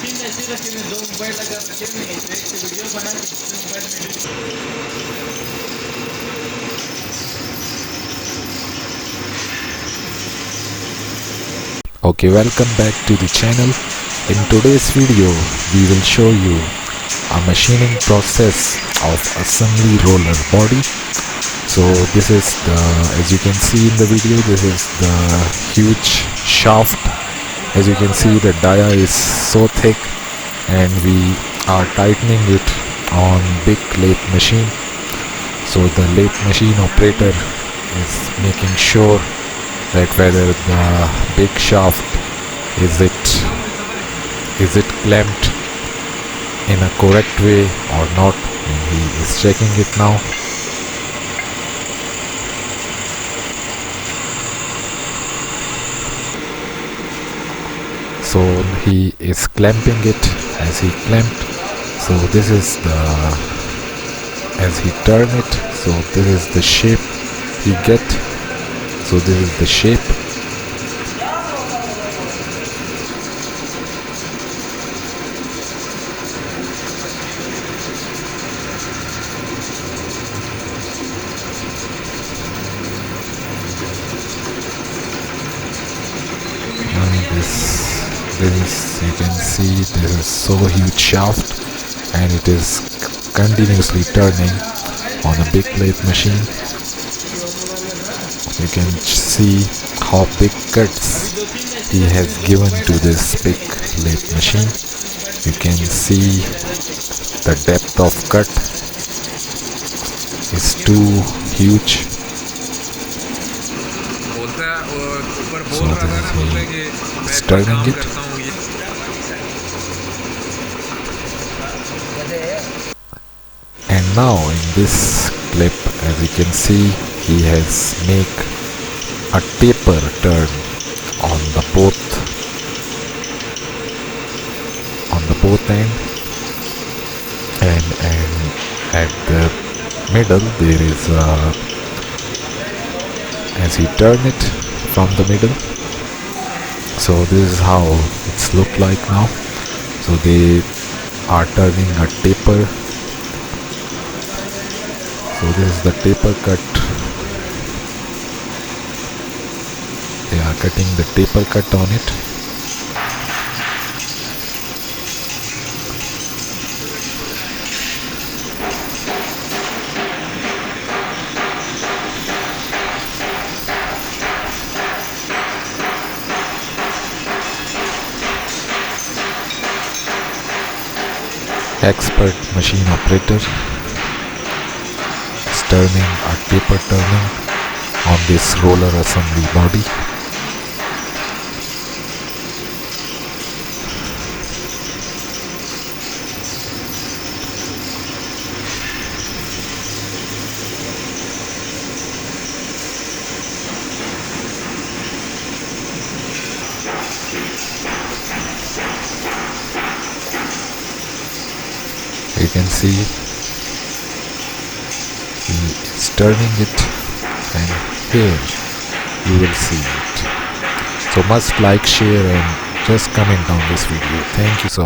तीन ऐसे रखे हुए, दो मोबाइल लगा रखे हुए हैं, एक से वीडियो बना के दूसरे मोबाइल में edit। Okay, welcome back to the channel. In today's video, we will show you a machining process of assembly roller body. So this is the, as you can see in the video, this is the huge shaft. As you can see, the dia is so thick and we are tightening it on big lathe machine. So the lathe machine operator is making sure that whether the big shaft is it clamped in a correct way or not, and he is checking it now. So he is clamping it as he clamped. So this is the, as he turn it, so this is the shape he get. So this is the shape. And this is, you can see, this is so huge shaft and it is continuously turning on a big lathe machine. You can see how big cuts he has given to this big lathe machine. You can see the depth of cut is too huge. So this is turning it. And now in this clip, as you can see, he has make a taper turn on the both end, and at the middle there is as he turn it from the middle. So this is how it's look like now. So they are turning a taper. So this is the taper cut. They are cutting the taper cut on it. Expert machine operator is turning a taper turning on this roller assembly body. You can see he is turning it, and here you will see it. So must like, share and just comment on this video. Thank you so much.